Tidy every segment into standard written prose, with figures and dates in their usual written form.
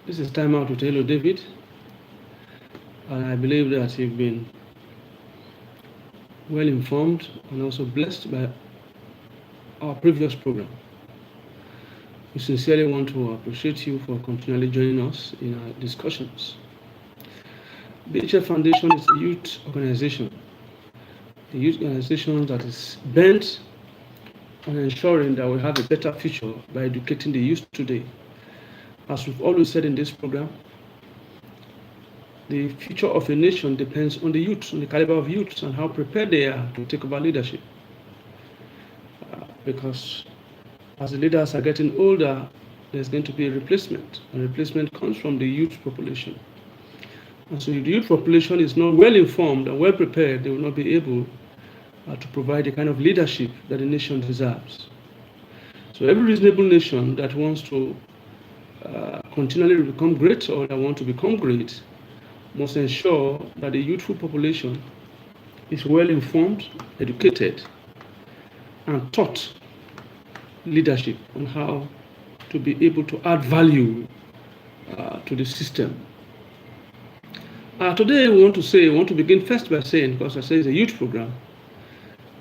This is Time Out with Hello David, and I believe that you've been well informed and also blessed by our previous program. We sincerely want to appreciate you for continually joining us in our discussions. BHF Foundation is a youth organization, a youth organization that is bent on ensuring that we have a better future by educating the youth today. As we've always said in this program, the future of a nation depends on the youth, on the caliber of youths, and how prepared they are to take over leadership. Because as the leaders are getting older, there's going to be a replacement. And replacement comes from the youth population. And so if the youth population is not well informed and well prepared, they will not be able to provide the kind of leadership that the nation deserves. So every reasonable nation that wants to continually become great or that want to become great must ensure that the youthful population is well informed, educated, and taught leadership on how to be able to add value to the system. Today we want to begin first by saying, because I say it's a youth program,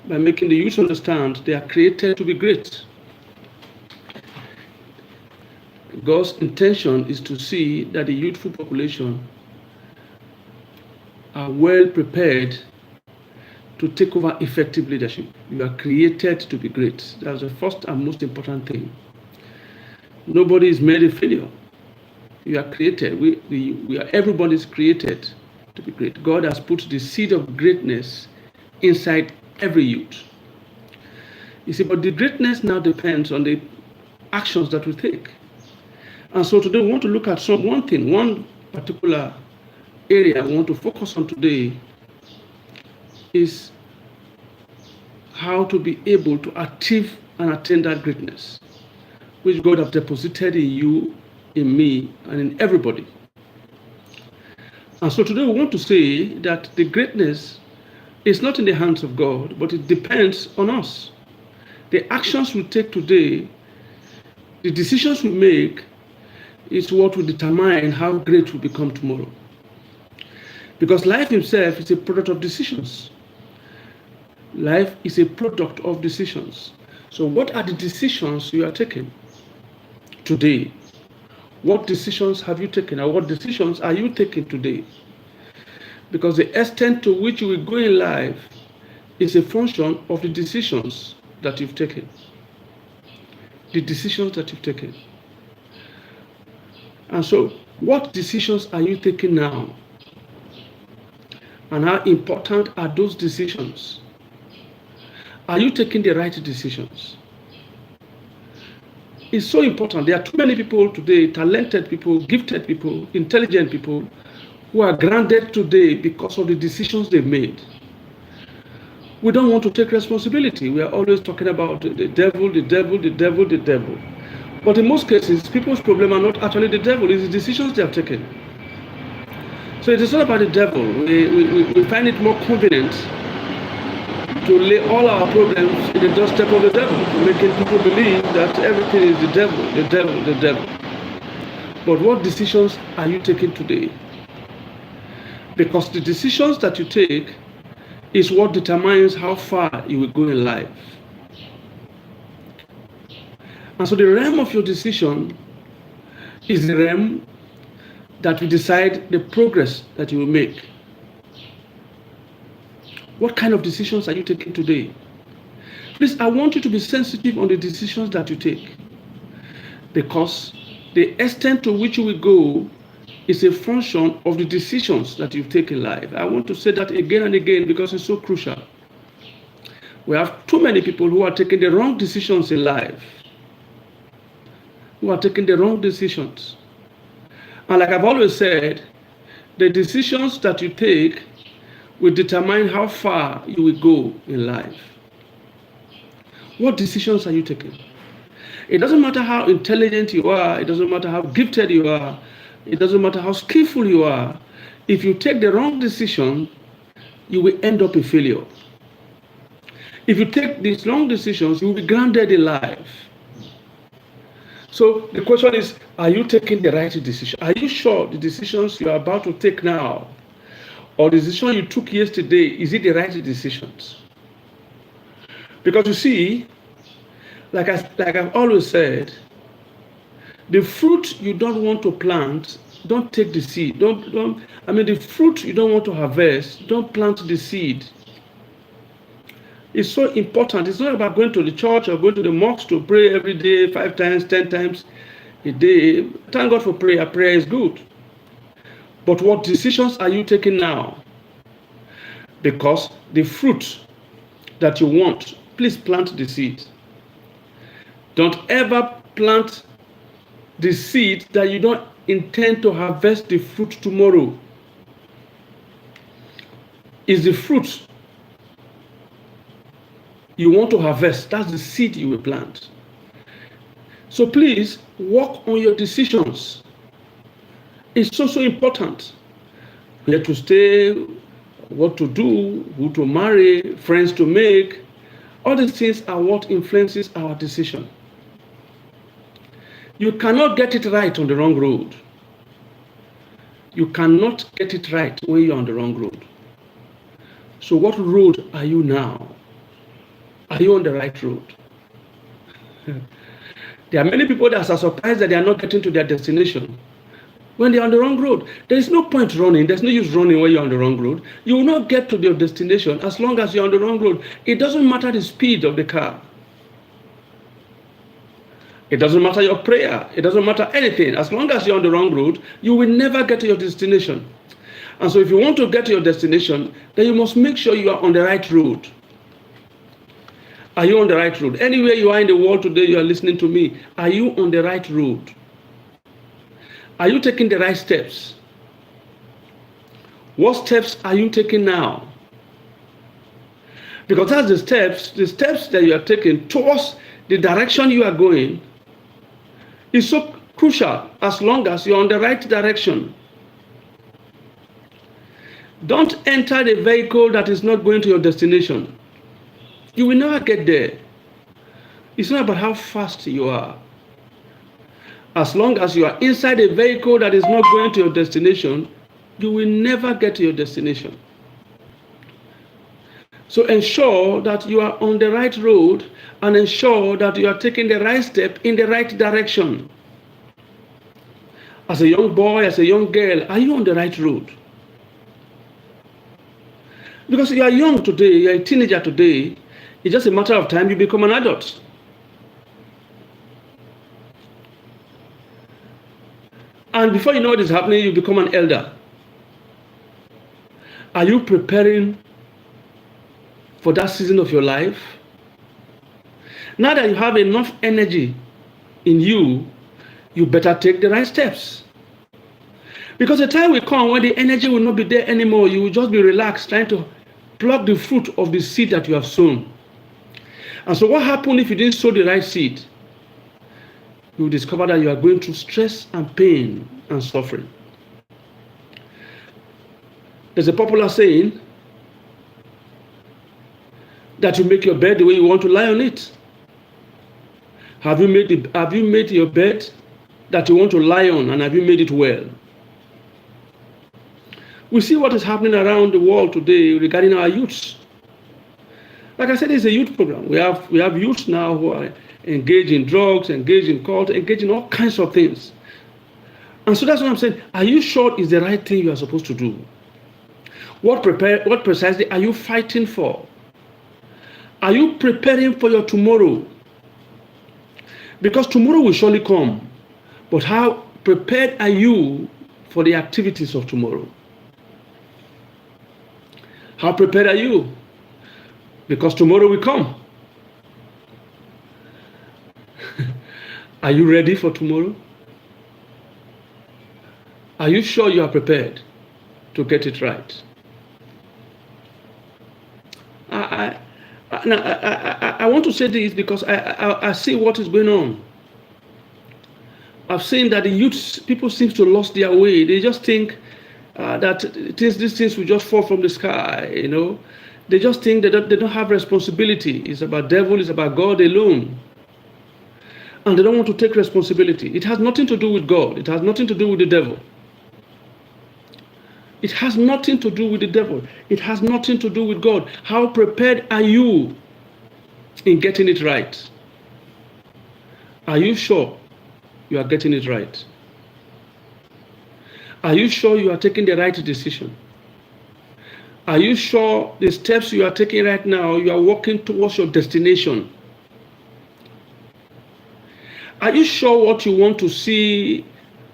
by making the youth understand they are created to be great. God's intention is to see that the youthful population are well prepared to take over effective leadership. You are created to be great. That's the first and most important thing. Nobody is made a failure. You are created. Everybody's created to be great. God has put the seed of greatness inside every youth. You see, but the greatness now depends on the actions that we take. And so today we want to look at one particular area I want to focus on today is how to be able to achieve and attain that greatness, which God has deposited in you, in me, and in everybody. And so today we want to say that the greatness is not in the hands of God, but it depends on us. The actions we take today, the decisions we make, is what will determine how great we become tomorrow. Because life itself is a product of decisions. Life is a product of decisions. So what are the decisions you are taking today? What decisions have you taken, or what decisions are you taking today? Because the extent to which you will go in life is a function of the decisions that you've taken. The decisions that you've taken. And so, what decisions are you taking now? And how important are those decisions? Are you taking the right decisions? It's so important. There are too many people today, talented people, gifted people, intelligent people, who are grounded today because of the decisions they've made. We don't want to take responsibility. We are always talking about the devil, the devil, the devil, the devil. But in most cases, people's problem are not actually the devil, it's the decisions they have taken. So it is not about the devil. We find it more convenient to lay all our problems in the doorstep of the devil, making people believe that everything is the devil, the devil, the devil. But what decisions are you taking today? Because the decisions that you take is what determines how far you will go in life. And so the realm of your decision is the realm that will decide the progress that you will make. What kind of decisions are you taking today? Please, I want you to be sensitive on the decisions that you take. Because the extent to which you will go is a function of the decisions that you've taken in life. I want to say that again and again because it's so crucial. We have too many people who are taking the wrong decisions in life. Who are taking the wrong decisions. And like I've always said, the decisions that you take will determine how far you will go in life. What decisions are you taking? It doesn't matter how intelligent you are, it doesn't matter how gifted you are, it doesn't matter how skillful you are. If you take the wrong decision, you will end up a failure. If you take these wrong decisions, you will be grounded in life. So the question is, are you taking the right decision? Are you sure the decisions you are about to take now, or the decision you took yesterday, is it the right decisions? Because you see, like I've always said, the fruit you don't want to plant, don't take the seed. The fruit you don't want to harvest, don't plant the seed. It's so important. It's not about going to the church or going to the mosque to pray every day, 5 times, 10 times a day. Thank God for prayer. Prayer is good. But what decisions are you taking now? Because the fruit that you want, please plant the seed. Don't ever plant the seed that you don't intend to harvest the fruit tomorrow. Is the fruit you want to harvest, that's the seed you will plant. So please work on your decisions. It's so important. Where to stay, what to do, who to marry, friends to make. All these things are what influences our decision. You cannot get it right on the wrong road. You cannot get it right when you're on the wrong road. So what road are you now? Are you on the right road? There are many people that are surprised that they are not getting to their destination when they are on the wrong road. There is no point running. There's no use running when you're on the wrong road. You will not get to your destination as long as you're on the wrong road. It doesn't matter the speed of the car. It doesn't matter your prayer. It doesn't matter anything. As long as you're on the wrong road, you will never get to your destination. And so if you want to get to your destination, then you must make sure you are on the right road. Are you on the right road? Anywhere you are in the world today, you are listening to me. Are you on the right road? Are you taking the right steps? What steps are you taking now? Because that's the steps that you are taking towards the direction you are going is so crucial as long as you're on the right direction. Don't enter the vehicle that is not going to your destination. You will never get there. It's not about how fast you are. As long as you are inside a vehicle that is not going to your destination, you will never get to your destination. So ensure that you are on the right road and ensure that you are taking the right step in the right direction. As a young boy, as a young girl, are you on the right road? Because you are young today, you are a teenager today, it's just a matter of time you become an adult. And before you know what is happening, you become an elder. Are you preparing for that season of your life? Now that you have enough energy in you, you better take the right steps. Because the time will come when the energy will not be there anymore. You will just be relaxed, trying to pluck the fruit of the seed that you have sown. And so what happened if you didn't sow the right seed? You will discover that you are going through stress and pain and suffering. There's a popular saying that you make your bed the way you want to lie on it. Have you made your bed that you want to lie on, and have you made it well? We see what is happening around the world today regarding our youths. Like I said, it's a youth program. We have youths now who are engaged in drugs, engaged in cult, engaged in all kinds of things. And so that's what I'm saying. Are you sure it's the right thing you are supposed to do? What precisely are you fighting for? Are you preparing for your tomorrow? Because tomorrow will surely come. But how prepared are you for the activities of tomorrow? How prepared are you? Because tomorrow will come. Are you ready for tomorrow? Are you sure you are prepared to get it right? I want to say this because I see what is going on. I've seen that the youth, people seem to lost their way. They just think that these things will just fall from the sky, you know. They just think they don't have responsibility. It's about devil, it's about God alone. and they don't want to take responsibility. It has nothing to do with God. It has nothing to do with the devil. It has nothing to do with the devil. It has nothing to do with God. How prepared are you in getting it right? Are you sure you are getting it right? Are you sure you are taking the right decision? Are you sure the steps you are taking right now, you are walking towards your destination? Are you sure what you want to see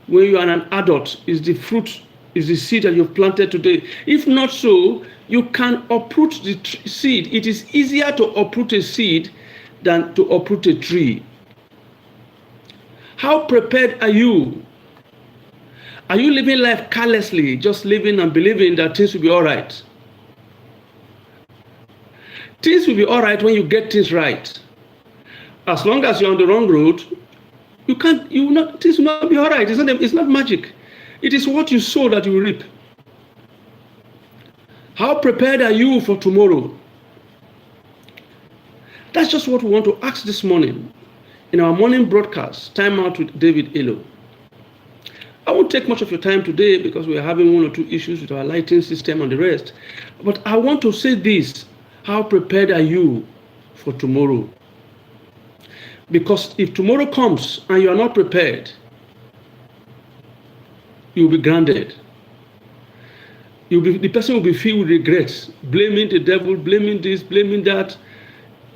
when you are an adult is the fruit, is the seed that you've planted today? If not so, you can uproot the seed. It is easier to uproot a seed than to uproot a tree. How prepared are you? Are you living life carelessly, just living and believing that things will be all right? Things will be all right when you get things right. As long as you're on the wrong road, things will not be all right. It's not magic. It is what you sow that you will reap. How prepared are you for tomorrow? That's just what we want to ask this morning in our morning broadcast, Time Out with David Elo. I won't take much of your time today because we're having one or two issues with our lighting system and the rest. But I want to say this: how prepared are you for tomorrow? Because if tomorrow comes and you are not prepared, you'll be grounded. The person will be filled with regrets, blaming the devil, blaming this, blaming that.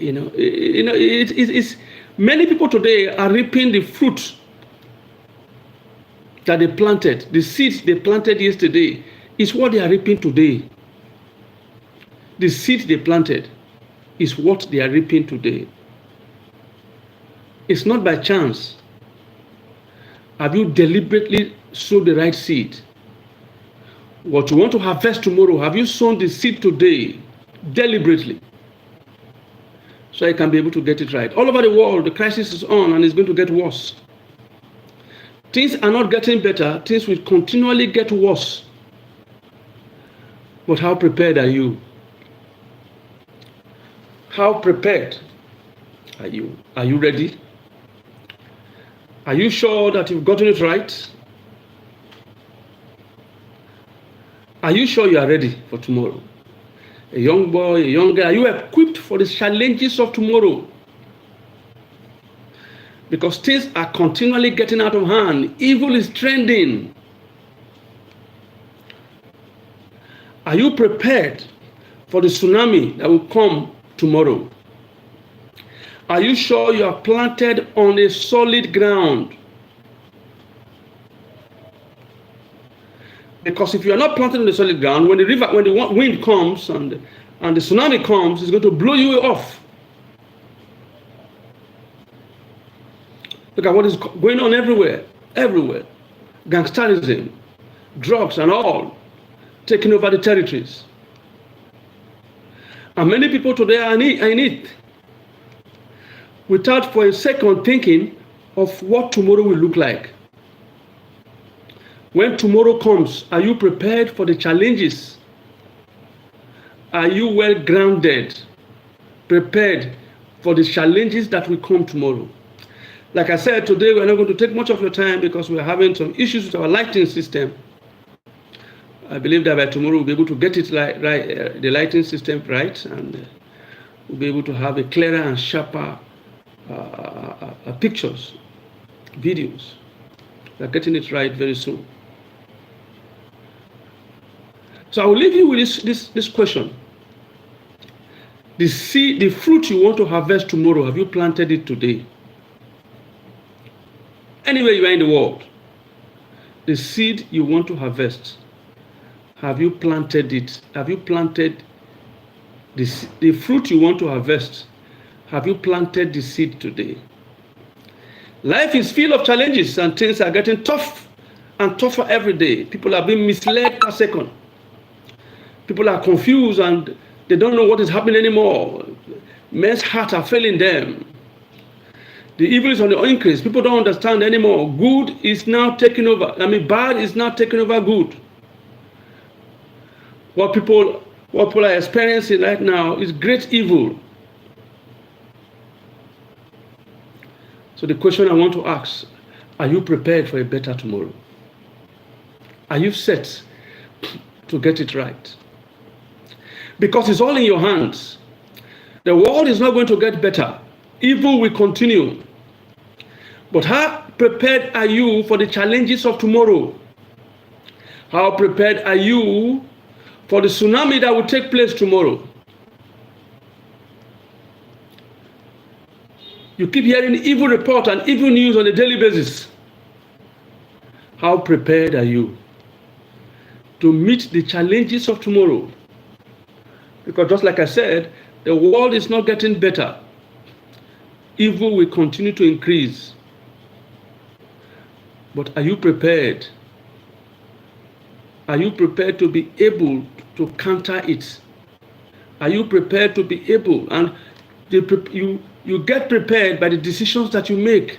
It's many people today are reaping the fruit that they planted. The seeds they planted yesterday is what they are reaping today. The seeds they planted is what they are reaping today. It's not by chance. Have you deliberately sowed the right seed? What you want to harvest tomorrow, have you sown the seed today deliberately? So you can be able to get it right. All over the world, the crisis is on and it's going to get worse. Things are not getting better. Things will continually get worse. But how prepared are you? How prepared are you? Are you ready? Are you sure that you've gotten it right? Are you sure you are ready for tomorrow? A young boy, a young girl, are you equipped for the challenges of tomorrow? Because things are continually getting out of hand. Evil is trending. Are you prepared for the tsunami that will come tomorrow? Are you sure you are planted on a solid ground? Because if you are not planted on a solid ground, when the wind comes and the tsunami comes, it's going to blow you off. Look at what is going on everywhere. Gangsterism, drugs and all, taking over the territories. And many people today are in it, without for a second thinking of what tomorrow will look like. When tomorrow comes, are you prepared for the challenges? Are you well grounded, prepared for the challenges that will come tomorrow? Like I said, today we're not going to take much of your time because we're having some issues with our lighting system. I believe that by tomorrow we'll be able to get it right, the lighting system right, and we'll be able to have a clearer and sharper pictures, videos. We're getting it right very soon. So I will leave you with this question. The fruit you want to harvest tomorrow, have you planted it today? Anywhere you are in the world, the seed you want to harvest, have you planted it? Have you planted the fruit you want to harvest? Have you planted the seed today? Life is full of challenges and things are getting tough and tougher every day. People are being misled per second. People are confused and they don't know what is happening anymore. Men's hearts are failing them. The evil is on the increase. People don't understand anymore. Good is now taking over. Bad is now taking over good. What people are experiencing right now is great evil. So the question I want to ask, are you prepared for a better tomorrow? Are you set to get it right? Because it's all in your hands. The world is not going to get better. Evil will continue. But how prepared are you for the challenges of tomorrow? How prepared are you for the tsunami that will take place tomorrow? You keep hearing evil report and evil news on a daily basis. How prepared are you to meet the challenges of tomorrow? Because just like I said, the world is not getting better. Evil will continue to increase. But are you prepared? Are you prepared to be able to counter it? Are you prepared to be able? And you get prepared by the decisions that you make.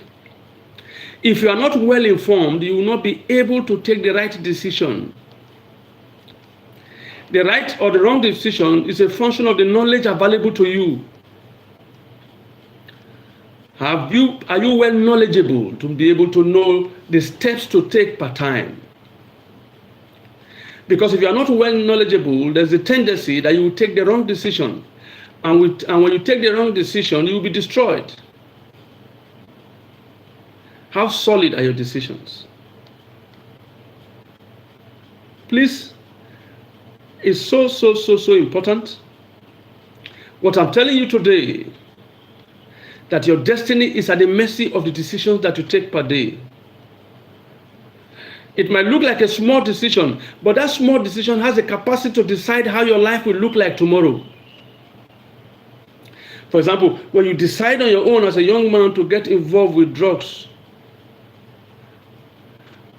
If you are not well informed, you will not be able to take the right decision. The right or the wrong decision is a function of the knowledge available to you. Are you well knowledgeable to be able to know the steps to take per time? Because if you are not well knowledgeable, there's a tendency that you will take the wrong decision. And when you take the wrong decision, you will be destroyed. How solid are your decisions? Please, it's so important. What I'm telling you today, that your destiny is at the mercy of the decisions that you take per day. It might look like a small decision, but that small decision has the capacity to decide how your life will look like tomorrow. For example, when you decide on your own as a young man to get involved with drugs,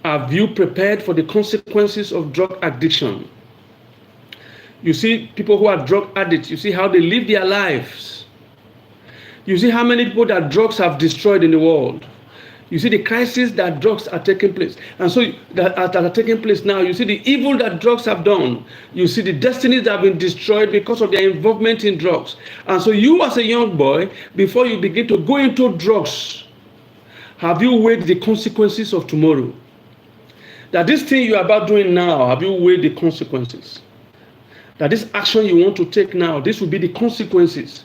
have you prepared for the consequences of drug addiction? You see people who are drug addicts, you see how they live their lives. You see how many people that drugs have destroyed in the world. You see the crisis that drugs are taking place. And so that are taking place now, you see the evil that drugs have done. You see the destinies that have been destroyed because of their involvement in drugs. And so you as a young boy, before you begin to go into drugs, have you weighed the consequences of tomorrow? That this thing you are about doing now, have you weighed the consequences? That this action you want to take now, this will be the consequences.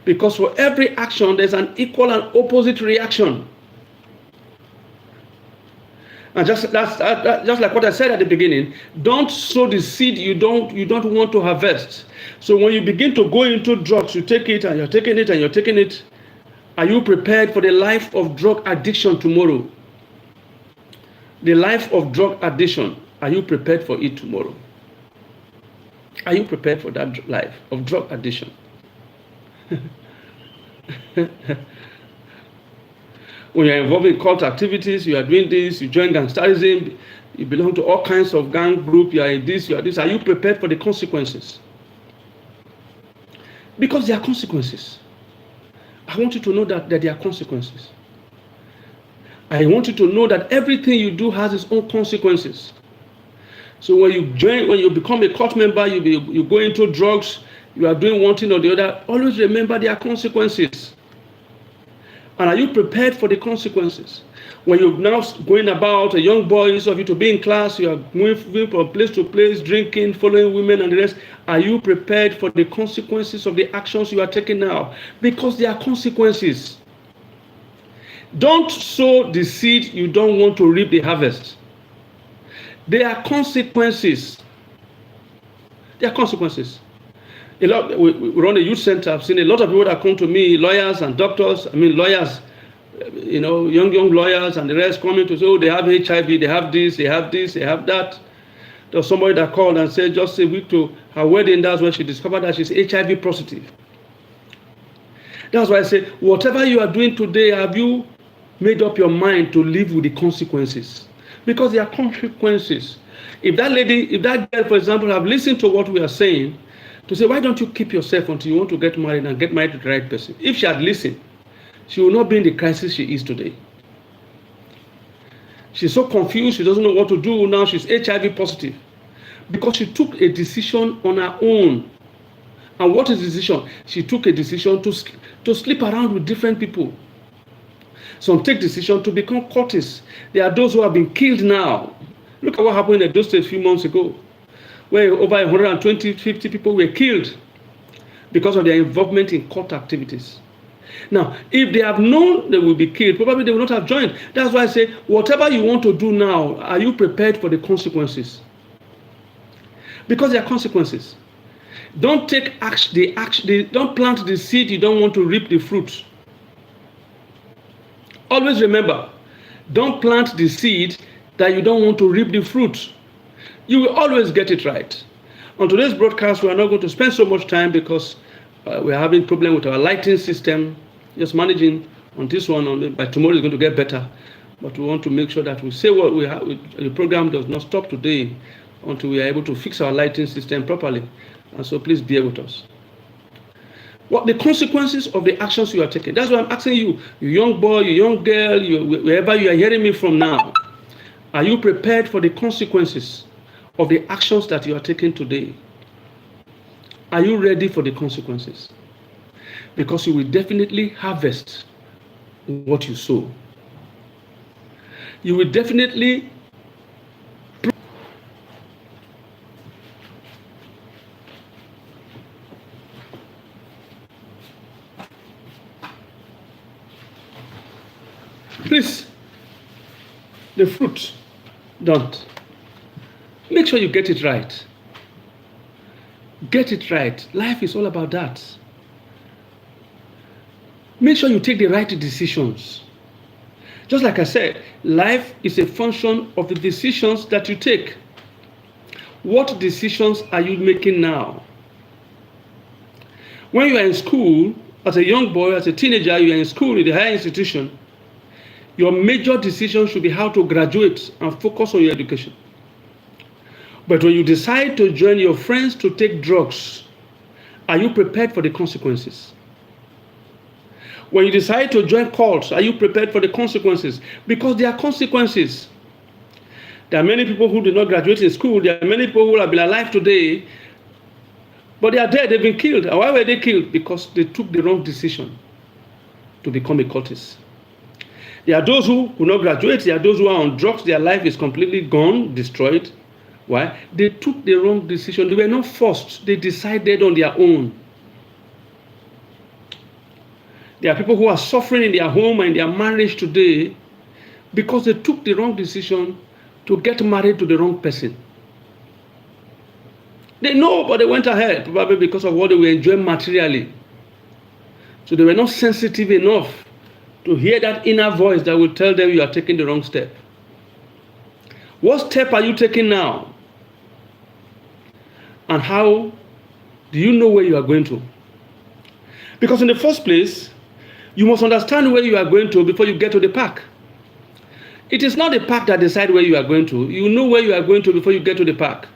Because for every action, there's an equal and opposite reaction. And just like what I said at the beginning, don't sow the seed you don't want to harvest. So when you begin to go into drugs, you take it and you're taking it and you're taking it. Are you prepared for the life of drug addiction tomorrow? The life of drug addiction, are you prepared for it tomorrow? Are you prepared for that life of drug addiction? When you're involved in cult activities, you are doing this, you join gangsterism, you belong to all kinds of gang group, you are this, you are this. Are you prepared for the consequences? Because there are consequences. I want you to know that there are consequences. I want you to know that everything you do has its own consequences. So when you become a cult member, you go into drugs, you are doing one thing or the other, always remember there are consequences. And are you prepared for the consequences? When you're now going about, a young boy, instead of you to be in class, you are moving from place to place, drinking, following women and the rest. Are you prepared for the consequences of the actions you are taking now? Because there are consequences. Don't sow the seed you don't want to reap the harvest. There are consequences. There are consequences. We run a youth center. I've seen a lot of people that come to me, lawyers and doctors. Lawyers, young lawyers and the rest coming to say, oh, they have HIV, they have this, they have that. There was somebody that called and said just a week to her wedding, that's when she discovered that she's HIV positive. That's why I say, whatever you are doing today, have you made up your mind to live with the consequences? Because there are consequences. If that girl, for example, have listened to what we are saying, to say, why don't you keep yourself until you want to get married and get married to the right person? If she had listened, she will not be in the crisis she is today. She's so confused, she doesn't know what to do now. She's HIV positive because she took a decision on her own. And what is the decision? She took a decision to sleep around with different people. Some take decision to become cultists. There are those who have been killed now. Look at what happened in those states a few months ago, where over 120, 50 people were killed because of their involvement in cult activities. Now, if they have known they will be killed, probably they will not have joined. That's why I say, whatever you want to do now, are you prepared for the consequences? Because there are consequences. Don't take action, don't plant the seed you don't want to reap the fruit. Always remember, don't plant the seed that you don't want to reap the fruit. You will always get it right. On today's broadcast, we are not going to spend so much time because we are having problem with our lighting system. Just managing on this one. By tomorrow, it's going to get better. But we want to make sure that we say what we have. The program does not stop today until we are able to fix our lighting system properly. And so please bear with us. What the consequences of the actions you are taking? That's why I'm asking you, you young boy, you young girl, wherever you are hearing me from now, are you prepared for the consequences of the actions that you are taking today? Are you ready for the consequences? Because you will definitely harvest what you sow. You will definitely please, the fruit, don't. Make sure you get it right. Get it right. Life is all about that. Make sure you take the right decisions. Just like I said, life is a function of the decisions that you take. What decisions are you making now? When you are in school, as a young boy, as a teenager, you are in school in the higher institution, your major decision should be how to graduate and focus on your education. But when you decide to join your friends to take drugs, are you prepared for the consequences? When you decide to join cults, are you prepared for the consequences? Because there are consequences. There are many people who did not graduate in school. There are many people who have been alive today, but they are dead. They've been killed. And why were they killed? Because they took the wrong decision to become a cultist. There are those who will not graduate. There are those who are on drugs. Their life is completely gone, destroyed. Why? They took the wrong decision. They were not forced. They decided on their own. There are people who are suffering in their home and their marriage today because they took the wrong decision to get married to the wrong person. They know, but they went ahead, probably because of what they were enjoying materially. So they were not sensitive enough to hear that inner voice that will tell them you are taking the wrong step. What step are you taking now? And how do you know where you are going to? Because in the first place, you must understand where you are going to before you get to the park. It is not the park that decides where you are going to. You know where you are going to before you get to the park.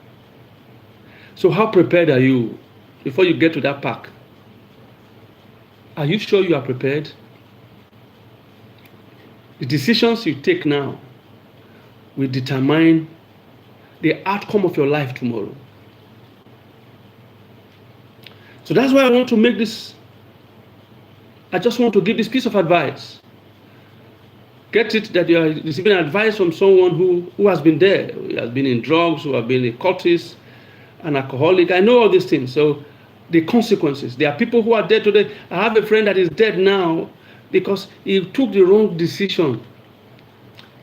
So how prepared are you before you get to that park? Are you sure you are prepared? The decisions you take now will determine the outcome of your life tomorrow. So that's why I want to make this. I just want to give this piece of advice. Get it that you are receiving advice from someone who has been there, who has been in drugs, who have been a cultist, an alcoholic. I know all these things. So the consequences. There are people who are dead today. I have a friend that is dead now because he took the wrong decision.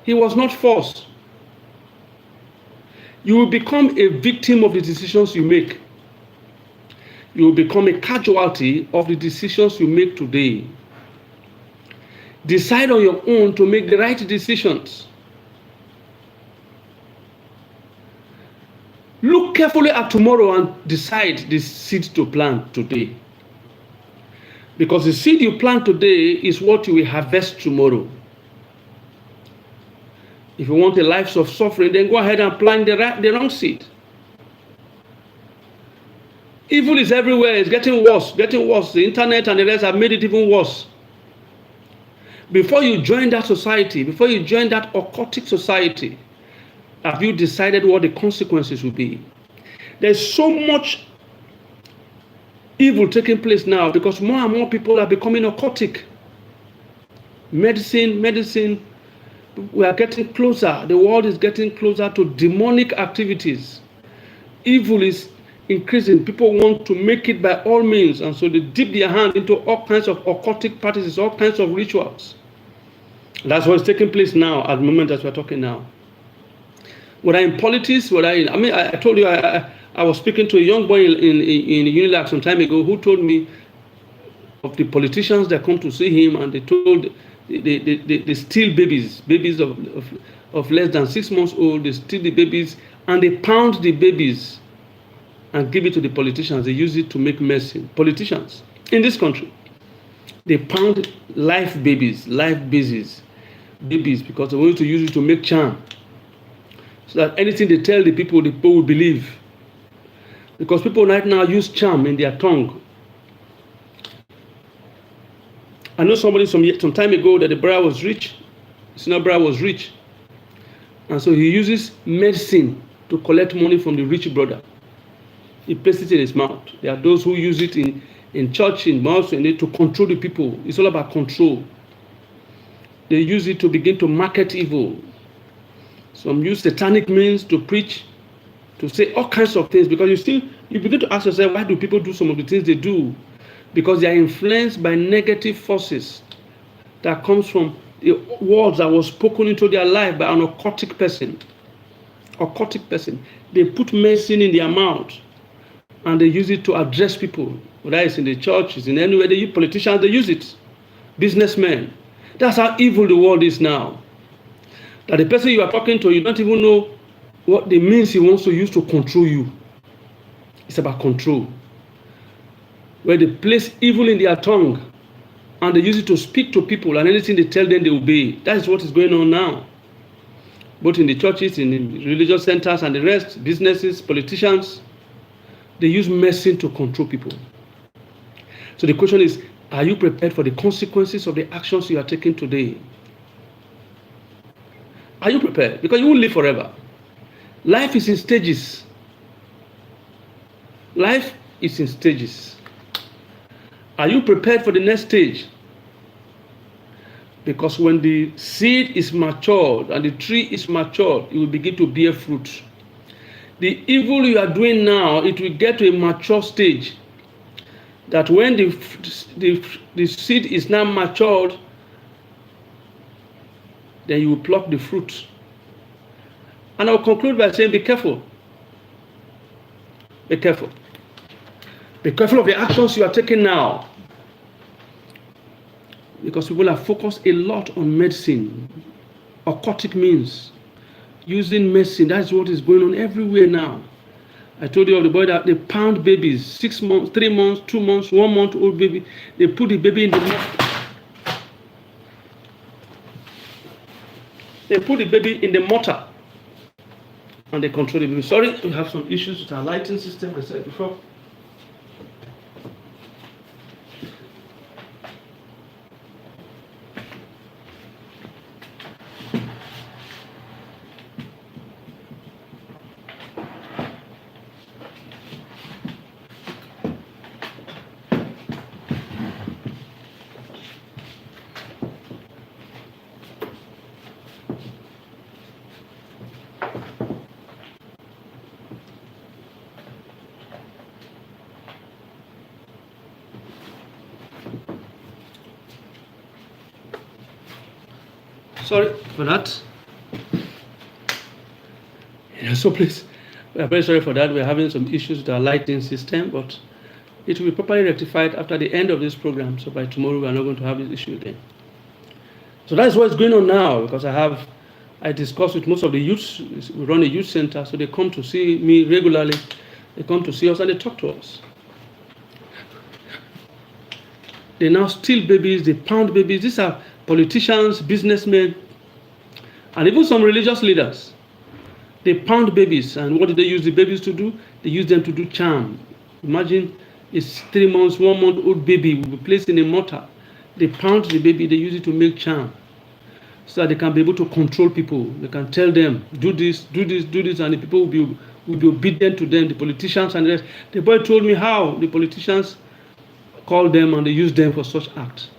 He was not forced. You will become a victim of the decisions you make. You will become a casualty of the decisions you make today. Decide on your own to make the right decisions. Look carefully at tomorrow and decide the seed to plant today. Because the seed you plant today is what you will harvest tomorrow. If you want a life of suffering, then go ahead and plant the wrong seed. Evil is everywhere. It's getting worse, getting worse. The internet and the rest have made it even worse. Before you join that society, before you join that occultic society, have you decided what the consequences will be? There's so much evil taking place now because more and more people are becoming occultic. Medicine. We are getting closer. The world is getting closer to demonic activities. Evil is increasing. People want to make it by all means, and so they dip their hand into all kinds of occultic practices, all kinds of rituals. That's what's taking place now at the moment as we're talking now. Whether in politics, I told you I was speaking to a young boy in Unilag some time ago who told me of the politicians that come to see him, and they told they steal babies of less than 6 months old. They steal the babies and they pound the babies and give it to the politicians. They use it to make medicine. Politicians in this country, they pound live babies because they want to use it to make charm, so that anything they tell the people will believe. Because people right now use charm in their tongue. I know somebody some time ago that the brother was rich. The senior brother was rich. And so he uses medicine to collect money from the rich brother. He places it in his mouth. There are those who use it in church, in mosques, to control the people. It's all about control. They use it to begin to market evil. Some use satanic means to preach, to say all kinds of things, because you begin to ask yourself, why do people do some of the things they do? Because they are influenced by negative forces that comes from the words that was spoken into their life by an occultic person. They put medicine in their mouth and they use it to address people. Whether it's in the church, it's in anywhere, they use politicians, they use it. Businessmen. That's how evil the world is now. That the person you are talking to, you don't even know what the means he wants to use to control you. It's about control. Where they place evil in their tongue and they use it to speak to people, and anything they tell them they obey. That is what is going on now. Both in the churches, in the religious centers and the rest, businesses, politicians, they use medicine to control people. So the question is, are you prepared for the consequences of the actions you are taking today? Are you prepared? Because you won't live forever. Life is in stages. Life is in stages. Are you prepared for the next stage? Because when the seed is matured and the tree is matured, it will begin to bear fruit. The evil you are doing now, it will get to a mature stage. That when the seed is now matured, then you will pluck the fruit. And I'll conclude by saying, be careful. Be careful. Be careful of the actions you are taking now. Because people are focused a lot on medicine, occultic means, using medicine. That's what is going on everywhere now. I told you of the boy that they pound babies, 6 months, 3 months, 2 months, 1 month old baby. They put the baby in the mortar. They put the baby in the mortar and they control the baby. Sorry, we have some issues with our lighting system, I said before. Sorry for that. Yeah, so please, we are very sorry for that. We're having some issues with our lighting system, but it will be properly rectified after the end of this program. So by tomorrow, we are not going to have this issue again. So that's what's going on now, because I discuss with most of the youths. We run a youth center, so they come to see me regularly. They come to see us and they talk to us. They now steal babies, they pound babies. These are politicians, businessmen, and even some religious leaders. They pound babies, and what do they use the babies to do? They use them to do charm. Imagine it's 3 months, 1 month old baby will be placed in a mortar. They pound the baby, they use it to make charm, so that they can be able to control people. They can tell them, do this, do this, do this, and the people will be obedient to them, the politicians and the rest. The boy told me how the politicians call them and they use them for such acts.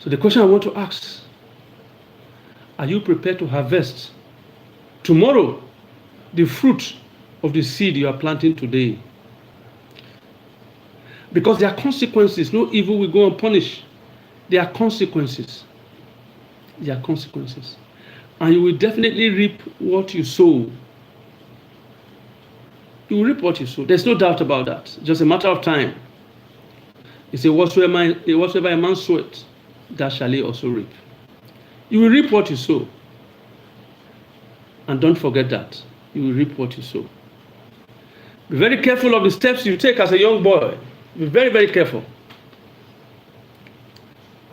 So the question I want to ask, are you prepared to harvest tomorrow the fruit of the seed you are planting today? Because there are consequences. No evil will go unpunished. There are consequences. There are consequences. And you will definitely reap what you sow. You will reap what you sow. There's no doubt about that. Just a matter of time. He said, whatsoever a man soweth, that shall he also reap. You will reap what you sow. And don't forget that. You will reap what you sow. Be very careful of the steps you take as a young boy. Be very, very careful.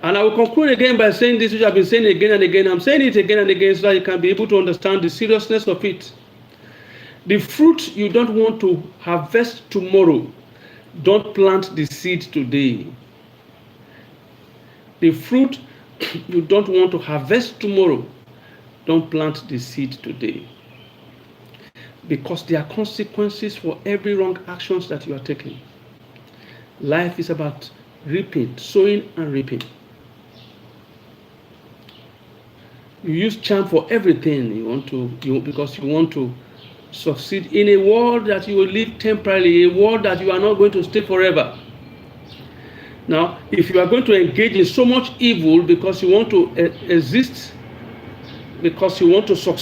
And I will conclude again by saying this, which I've been saying again and again. I'm saying it again and again so that you can be able to understand the seriousness of it. The fruit you don't want to harvest tomorrow, don't plant the seed today. The fruit you don't want to harvest tomorrow, don't plant the seed today. Because there are consequences for every wrong actions that you are taking. Life is about reaping, sowing and reaping. You use charm for everything because you want to succeed in a world that you will live temporarily, a world that you are not going to stay forever. Now, if you are going to engage in so much evil because you want to exist, because you want to succeed,